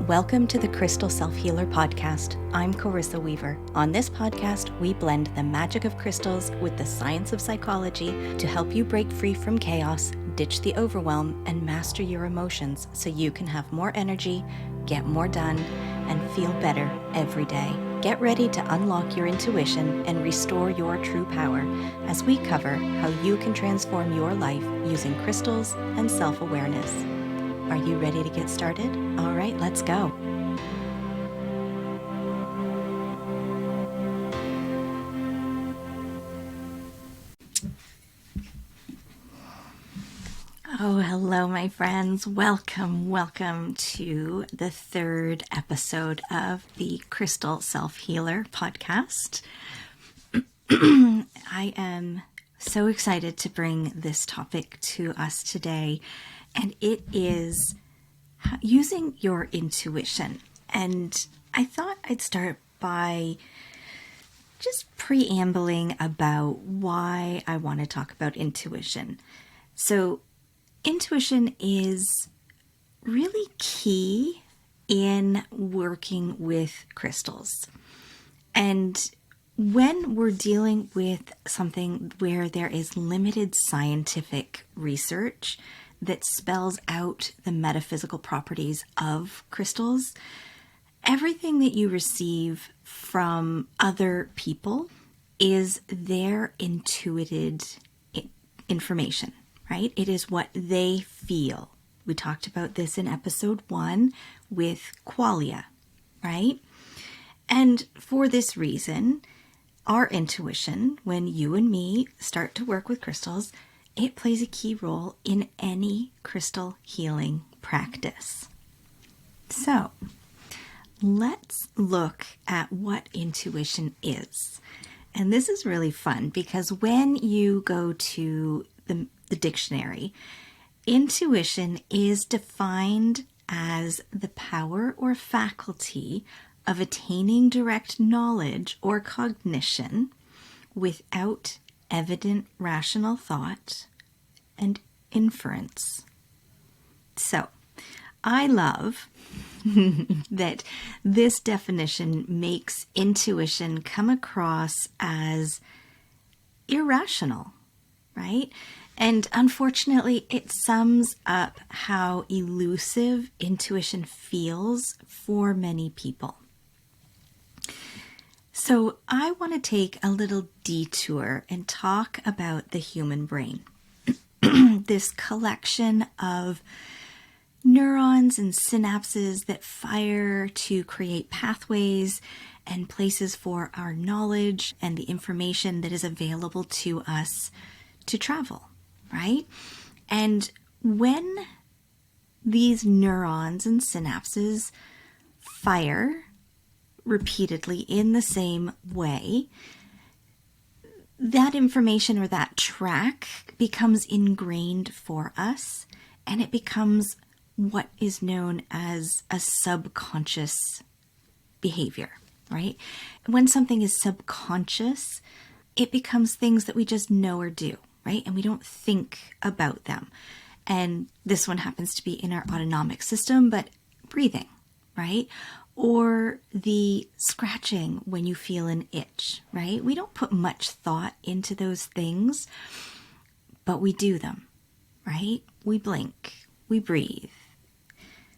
Welcome to the Crystal Self-Healer Podcast. I'm Carissa Weaver. On this podcast, we blend the magic of crystals with the science of psychology to help you break free from chaos, ditch the overwhelm, and master your emotions so you can have more energy, get more done, and feel better every day. Get ready to unlock your intuition and restore your true power as we cover how you can transform your life using crystals and self-awareness. Are you ready to get started? All right, let's go. Oh, hello, my friends. Welcome to the third episode of the Crystal Self-Healer Podcast. I am so excited to bring this topic to us today, and it is using your intuition. And I thought I'd start by just preambling about why I want to talk about intuition. So intuition is really key in working with crystals. And when we're dealing with something where there is limited scientific research that spells out the metaphysical properties of crystals, everything that you receive from other people is their intuited information, right? It is what they feel. We talked about this in episode 1 with qualia, right? And for this reason, our intuition, when you and me start to work with crystals, it plays a key role in any crystal healing practice. So, let's look at what intuition is. And this is really fun because when you go to the dictionary, intuition is defined as the power or faculty of attaining direct knowledge or cognition without evident rational thought and inference. So, I love that this definition makes intuition come across as irrational, right? And unfortunately, it sums up how elusive intuition feels for many people. So I want to take a little detour and talk about the human brain. This collection of neurons and synapses that fire to create pathways and places for our knowledge and the information that is available to us to travel, right? And when these neurons and synapses fire repeatedly in the same way, that information or that track becomes ingrained for us, and it becomes what is known as a subconscious behavior, right? When something is subconscious, it becomes things that we just know or do, right? And we don't think about them. And this one happens to be in our autonomic system, but breathing, right? Or the scratching when you feel an itch, right? We don't put much thought into those things, but we do them, right? We blink, we breathe,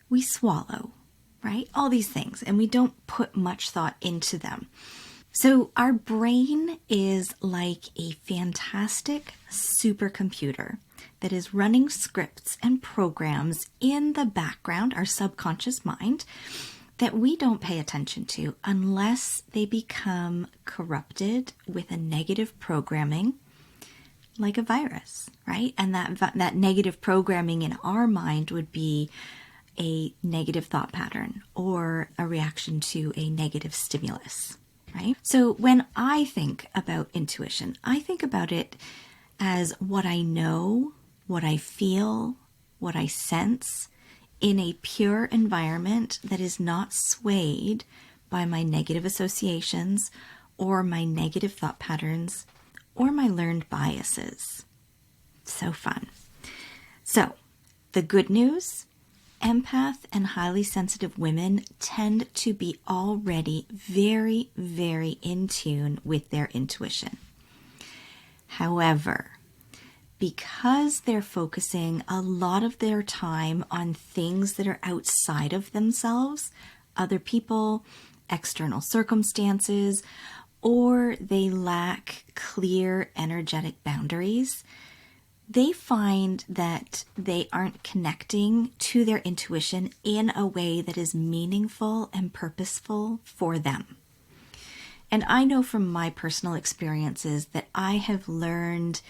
we swallow, right? All these things, and we don't put much thought into them. So our brain is like a fantastic supercomputer that is running scripts and programs in the background, our subconscious mind, that we don't pay attention to unless they become corrupted with a negative programming like a virus, right? And that negative programming in our mind would be a negative thought pattern or a reaction to a negative stimulus, right? So when I think about intuition, I think about it as what I know, what I feel, what I sense, in a pure environment that is not swayed by my negative associations or my negative thought patterns or my learned biases. So fun. So the good news empath and highly sensitive women tend to be already very, very in tune with their intuition. However, because they're focusing a lot of their time on things that are outside of themselves, other people, external circumstances, or they lack clear energetic boundaries, they find that they aren't connecting to their intuition in a way that is meaningful and purposeful for them. And I know from my personal experiences that I have learned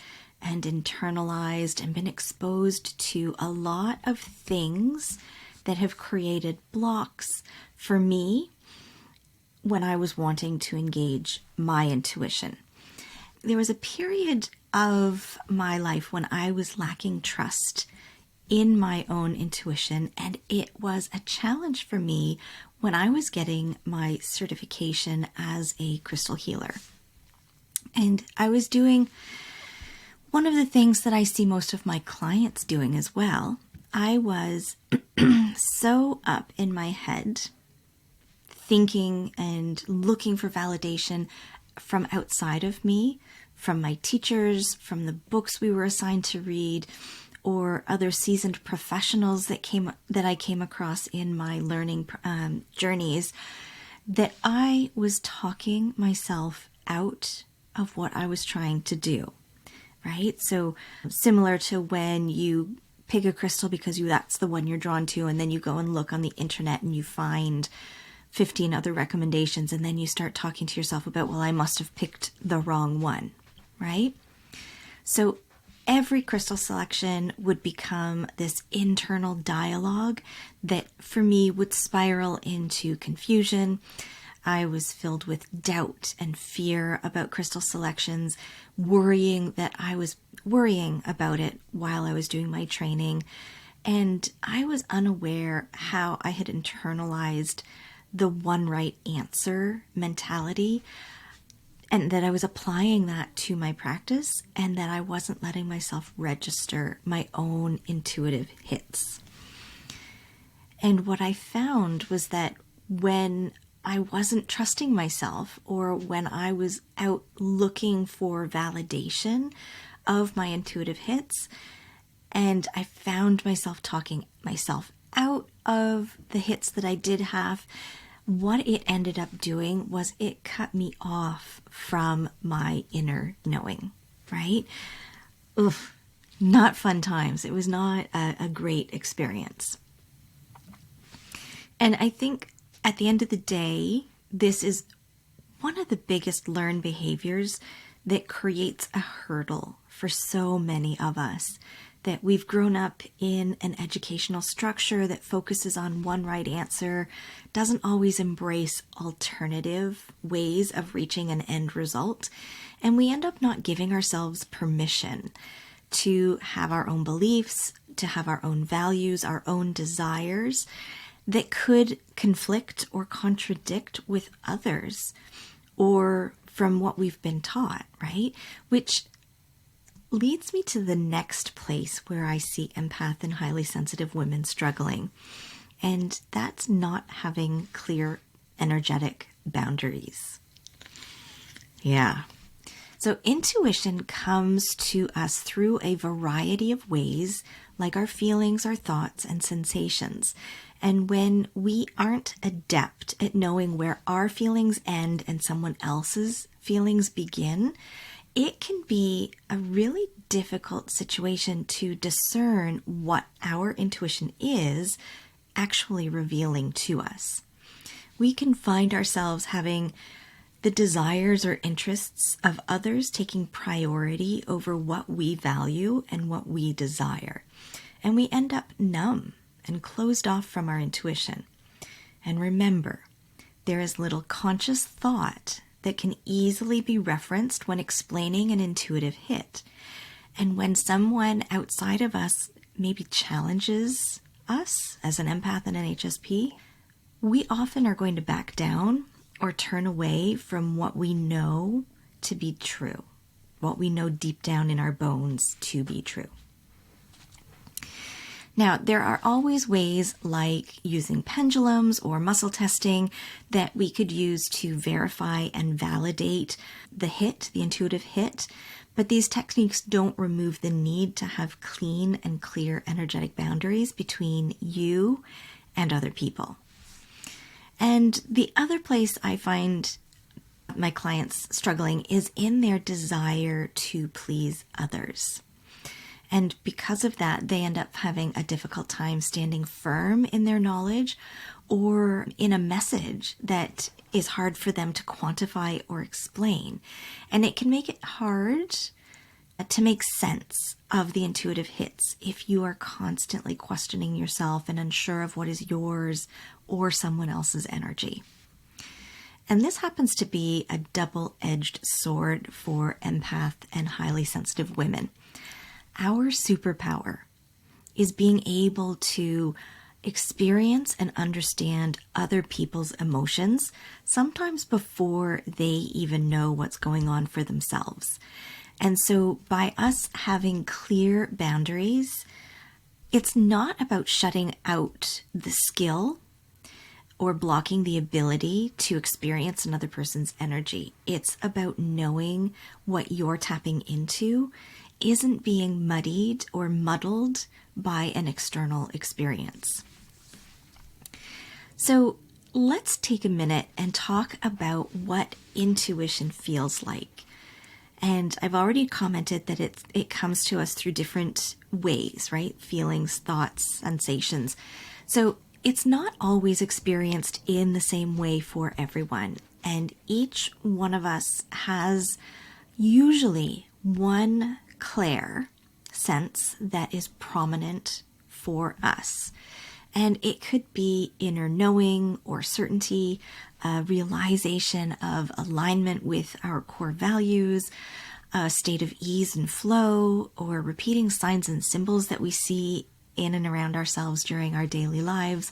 and internalized and been exposed to a lot of things that have created blocks for me when I was wanting to engage my intuition. There was a period of my life when I was lacking trust in my own intuition, and it was a challenge for me when I was getting my certification as a crystal healer. And I was doing one of the things that I see most of my clients doing as well. I was so up in my head, thinking and looking for validation from outside of me, from my teachers, from the books we were assigned to read, or other seasoned professionals that I came across in my learning journeys, that I was talking myself out of what I was trying to do, right? So similar to when you pick a crystal because that's the one you're drawn to, and then you go and look on the internet and you find 15 other recommendations, and then you start talking to yourself about, well, I must have picked the wrong one, right? So every crystal selection would become this internal dialogue that for me would spiral into confusion. I was filled with doubt and fear about crystal selections, worrying that I was worrying about it while I was doing my training. And I was unaware how I had internalized the one right answer mentality, and that I was applying that to my practice, and that I wasn't letting myself register my own intuitive hits. And what I found was that when I wasn't trusting myself, or when I was out looking for validation of my intuitive hits, and I found myself talking myself out of the hits that I did have, what it ended up doing was it cut me off from my inner knowing, right? Oof, not fun times. It was not a great experience. And I think at the end of the day, this is one of the biggest learned behaviors that creates a hurdle for so many of us. That we've grown up in an educational structure that focuses on one right answer, doesn't always embrace alternative ways of reaching an end result, and we end up not giving ourselves permission to have our own beliefs, to have our own values, our own desires that could conflict or contradict with others or from what we've been taught, right? Which leads me to the next place where I see empath and highly sensitive women struggling. And that's not having clear energetic boundaries. Yeah. So intuition comes to us through a variety of ways, like our feelings, our thoughts, and sensations. And when we aren't adept at knowing where our feelings end and someone else's feelings begin, it can be a really difficult situation to discern what our intuition is actually revealing to us. We can find ourselves having the desires or interests of others taking priority over what we value and what we desire. And we end up numb and closed off from our intuition. And remember, there is little conscious thought that can easily be referenced when explaining an intuitive hit. And when someone outside of us maybe challenges us as an empath and an HSP, we often are going to back down or turn away from what we know to be true, what we know deep down in our bones to be true. Now, there are always ways like using pendulums or muscle testing that we could use to verify and validate the intuitive hit, but these techniques don't remove the need to have clean and clear energetic boundaries between you and other people. And the other place I find my clients struggling is in their desire to please others. And because of that, they end up having a difficult time standing firm in their knowledge or in a message that is hard for them to quantify or explain. And it can make it hard to make sense of the intuitive hits if you are constantly questioning yourself and unsure of what is yours or someone else's energy. And this happens to be a double-edged sword for empath and highly sensitive women. Our superpower is being able to experience and understand other people's emotions, sometimes before they even know what's going on for themselves. And so by us having clear boundaries, it's not about shutting out the skill or blocking the ability to experience another person's energy. It's about knowing what you're tapping into isn't being muddied or muddled by an external experience. So let's take a minute and talk about what intuition feels like. And I've already commented that it comes to us through different ways, right? Feelings, thoughts, sensations. So it's not always experienced in the same way for everyone. And each one of us has usually one clair sense that is prominent for us. And it could be inner knowing or certainty, a realization of alignment with our core values, a state of ease and flow, or repeating signs and symbols that we see in and around ourselves during our daily lives,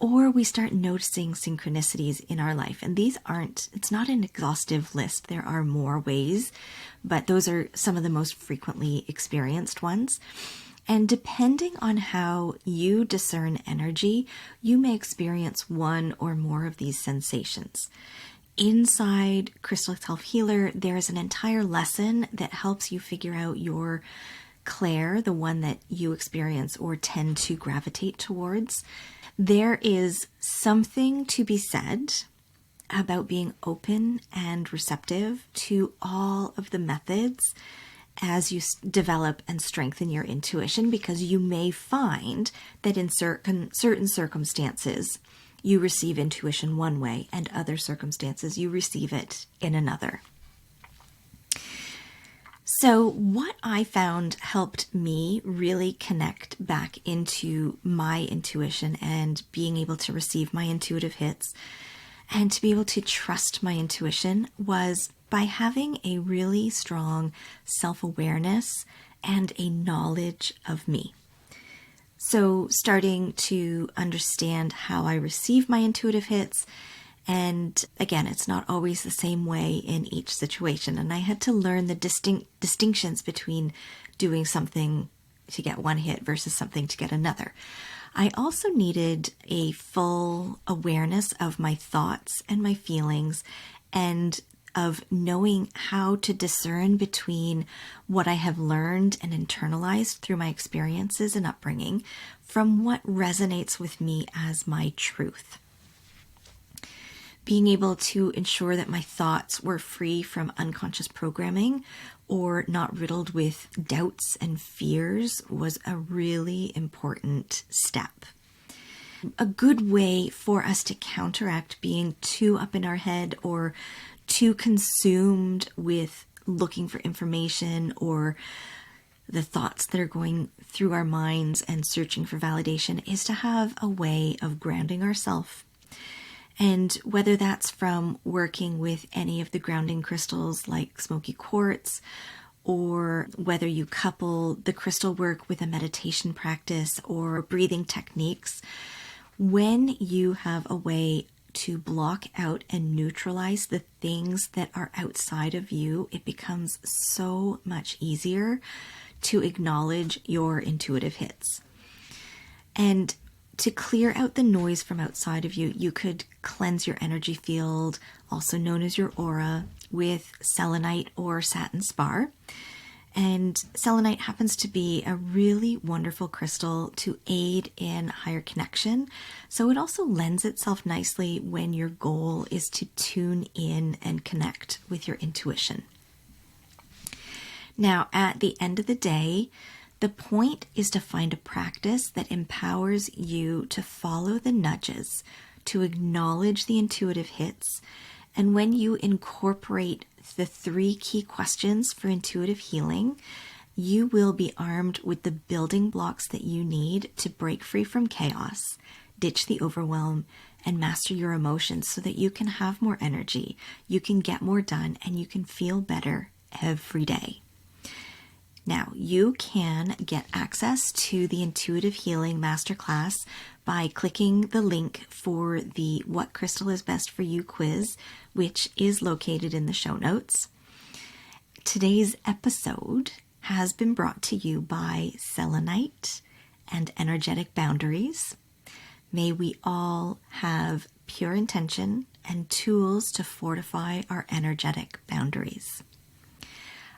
or we start noticing synchronicities in our life. And it's not an exhaustive list. There are more ways, but those are some of the most frequently experienced ones. And depending on how you discern energy, you may experience one or more of these sensations. Inside Crystal Self Healer, there is an entire lesson that helps you figure out your clair, the one that you experience or tend to gravitate towards. There is something to be said about being open and receptive to all of the methods as you develop and strengthen your intuition, because you may find that in certain circumstances you receive intuition one way and other circumstances you receive it in another. So what I found helped me really connect back into my intuition and being able to receive my intuitive hits and to be able to trust my intuition was by having a really strong self-awareness and a knowledge of me. So starting to understand how I receive my intuitive hits. And again, it's not always the same way in each situation. And I had to learn the distinctions between doing something to get one hit versus something to get another. I also needed a full awareness of my thoughts and my feelings and of knowing how to discern between what I have learned and internalized through my experiences and upbringing from what resonates with me as my truth. Being able to ensure that my thoughts were free from unconscious programming or not riddled with doubts and fears was a really important step. A good way for us to counteract being too up in our head or too consumed with looking for information or the thoughts that are going through our minds and searching for validation is to have a way of grounding ourselves. And whether that's from working with any of the grounding crystals like smoky quartz, or whether you couple the crystal work with a meditation practice or breathing techniques, when you have a way to block out and neutralize the things that are outside of you, it becomes so much easier to acknowledge your intuitive hits. And to clear out the noise from outside of you, you could cleanse your energy field, also known as your aura, with selenite or satin spar. And selenite happens to be a really wonderful crystal to aid in higher connection. So it also lends itself nicely when your goal is to tune in and connect with your intuition. Now, at the end of the day, the point is to find a practice that empowers you to follow the nudges, to acknowledge the intuitive hits, and when you incorporate the 3 key questions for intuitive healing, you will be armed with the building blocks that you need to break free from chaos, ditch the overwhelm, and master your emotions so that you can have more energy, you can get more done, and you can feel better every day. Now, you can get access to the Intuitive Healing Masterclass by clicking the link for the What Crystal is Best for You quiz, which is located in the show notes. Today's episode has been brought to you by Selenite and Energetic Boundaries. May we all have pure intention and tools to fortify our energetic boundaries.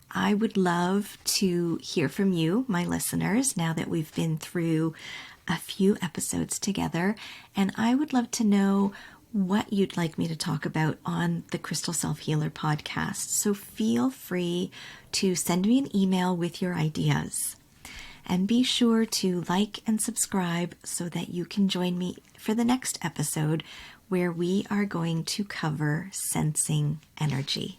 I would love to hear from you, my listeners, now that we've been through a few episodes together, and I would love to know what you'd like me to talk about on the Crystal Self Healer podcast. So feel free to send me an email with your ideas. And be sure to like and subscribe so that you can join me for the next episode where we are going to cover sensing energy.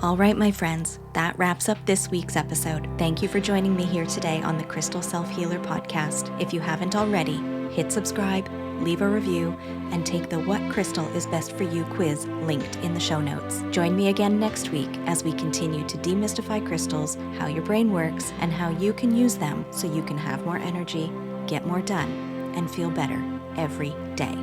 All right, my friends, that wraps up this week's episode. Thank you for joining me here today on the Crystal Self Healer podcast. If you haven't already, hit subscribe, leave a review, and take the What Crystal is Best for You quiz linked in the show notes. Join me again next week as we continue to demystify crystals, how your brain works, and how you can use them so you can have more energy, get more done, and feel better every day.